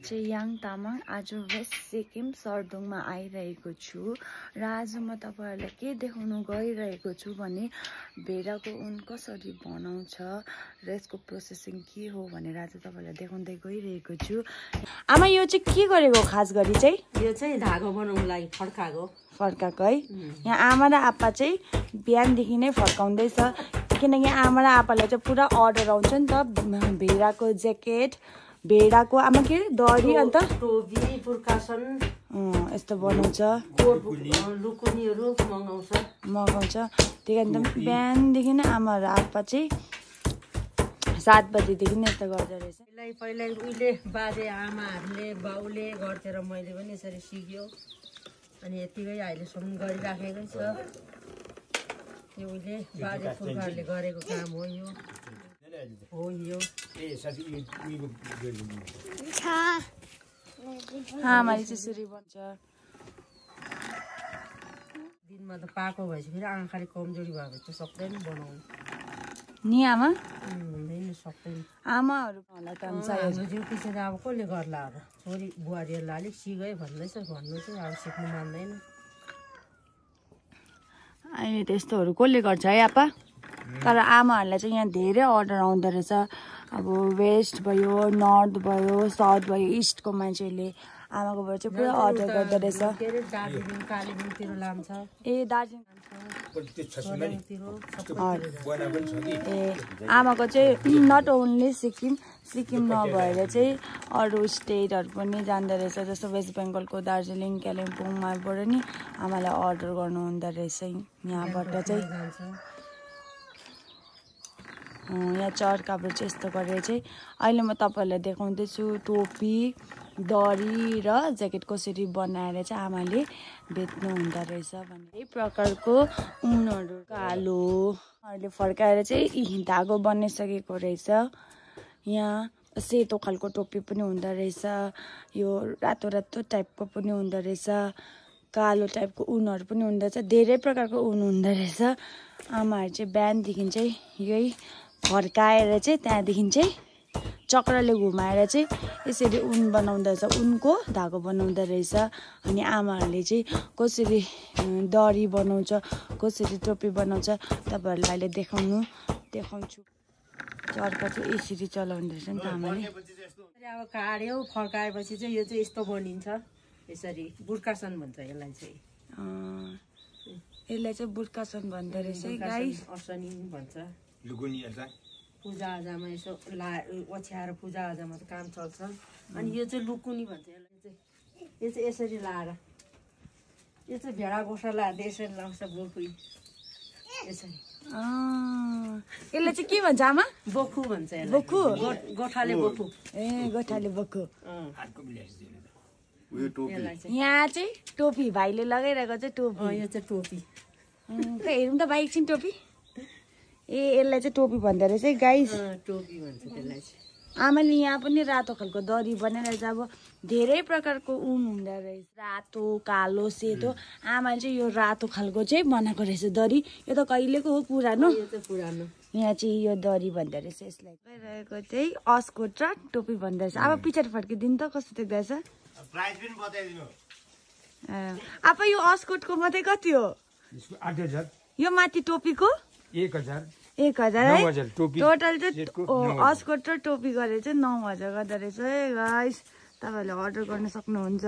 चाहिँ याङ तामाङ। आज वेस्ट सिक्किम सर्दुङमा आइरहेको छु र आज म तपाईहरुलाई के देखाउन गइरहेको छु भने भेडाको ऊन कसरी बनाउँछ र यसको प्रोसेसिङ के हो भनेर आज तपाईहरुलाई देखाउँदै गइरहेको छु। आमा यो चाहिँ के गरेको खास गरी चाहिँ? यो चाहिँ धागो बनाउनको लागि फर्काएको है। यहाँ आमा र आप्पा चाहिँ बिहानदेखि नै फर्काउँदैछ किनकि आमा र आप्पालाई चाहिँ पुरा अर्डर आउँछ नि त भेडाको ज्याकेट, भेडाको आमा के दरी अन्त टोपी, बुर्कासन यस्तो बनाउँछ, लुकुनीहरु मगाउँछ। त्यही कारण बिहानदेखि नै आमा र आप्पा चाहिँ 7 बजेदेखि नै यस्तो गर्दै रहेछ। पहिला उहिले बाजे आमाहरूले बाउले गर्थे र मैले पनि यसरी सिक्यो अनि यतिकै अहिलेसम्म गरिराखेकै छ। यो उहिले बाजे पुर्खाहरूले गरेको काम हो। यो आमाले त्यसरी बन्छ। दिनमा त पाको भएपछि फेरि आँखाले कमजोरी भएपछि त सक्दैन बनाउनु नि आमा, हुँदैन सक्दैन। आमाहरू होला त जिउ पछि त अब कसले गर्ला अब छोरी बुहारीहरूलाई अलिक सिकाइ भन्दैछ, भन्नु चाहिँ अब सिक्नु मान्दैन। अहिले त्यस्तोहरू कसले गर्छ है आप्पा? तर आमाहरूलाई चाहिँ यहाँ धेरै अर्डर आउँदो रहेछ। अब वेस्ट भयो, नर्थ भयो, साउथ भयो, इस्टको मान्छेले आमाकोबाट चाहिँ पुरा अर्डर गर्दो रहेछ। दार्जिलिङ कालेबुङतिर लान्छ। ए दार्जिलिङ आमाको चाहिँ नट ओन्ली सिक्किम नभएर चाहिँ अरू स्टेटहरू पनि जाँदो रहेछ। जस्तो वेस्ट बेङ्गलको दार्जिलिङ कालिम्पोङमाबाट नि आमालाई अर्डर गर्नु हुँदो रहेछ। यहाँबाट चाहिँ यहाँ चर्काबाट चाहिँ यस्तो गरेर चाहिँ अहिले म तपाईँहरूलाई देखाउँदैछु टोपी, दरी र ज्याकेट कसरी बनाएर चाहिँ आमाले बेच्नु हुँदो रहेछ भने। यही प्रकारको ऊनहरू कालोहरूले फर्काएर चाहिँ धागो बनिसकेको रहेछ। यहाँ सेतो खालको टोपी पनि हुँदो रहेछ, यो रातो रातो टाइपको पनि हुँदो रहेछ, कालो टाइपको ऊनहरू पनि हुँदो रहेछ, धेरै प्रकारको ऊन हुँदो रहेछ। आमाहरू चाहिँ बिहानदेखि चाहिँ यही फर्काएर चाहिँ त्यहाँदेखि चाहिँ चक्रले घुमाएर चाहिँ यसरी ऊन बनाउँदो रहेछ, ऊनको धागो बनाउँदो रहेछ। अनि आमाहरूले चाहिँ कसरी दरी बनाउँछ, कसरी टोपी बनाउँछ तपाईँहरूलाई अहिले देखाउँछु। चर्का चाहिँ यसरी चलाउँदो रहेछ नि त आमाले। अब काड्यो फर्काएपछि चाहिँ यो चाहिँ यस्तो बनिन्छ। यसरी बुर्कासन भन्छ यसलाई चाहिँ। यसलाई चाहिँ बुर्कासन भन्दो रहेछ गाइस। असनी भन्छ। पूजाआजामा यसो ओछ्याएर पूजाआजामा त काम चल्छ। अनि यो चाहिँ लुकुनी भन्छ यसलाई चाहिँ। यो चाहिँ यसरी लाएर यो चाहिँ भेडा गोसा लाएर यसरी लाउँछ बोखु। यसरी यसलाई चाहिँ के भन्छ आमा? बोखु भन्छ यसलाई। बोखु, गोठाले बोखु। ए गोठाले बोखु। यहाँ चाहिँ टोपी भाइले लगाइरहेको चाहिँ टोपी। यो चाहिँ टोपी। हेरौँ त भाइ एकछिन टोपी। ए यसलाई चाहिँ टोपी भन्दो रहेछ है गाइस। टोपी भन्छ त्यसलाई चाहिँ। आमाले यहाँ पनि रातो खालको दरी बनाइरहेछ। अब धेरै प्रकारको ऊन हुँदो रहेछ, रातो, कालो, सेतो। आमाले चाहिँ यो रातो खालको चाहिँ बनाएको रहेछ दरी। यो त कहिलेको हो, पुरानो। यहाँ चाहिँ यो दरी भन्दो रहेछ यसलाई। रहेको चाहिँ अस्कोट र टोपी भन्दो रहेछ। अब पछाडि फर्किदिनु त कस्तो देख्दैछ। अब यो अस्कोटको मात्रै कति हो? 8,000। यो माथि टोपीको 1,000 है। 9,000 टोटल चाहिँ अस्कोट र टोपी गरेर चाहिँ 9,000 गर्दो रहेछ है गाइस। तपाईँहरूले अर्डर गर्न सक्नुहुन्छ।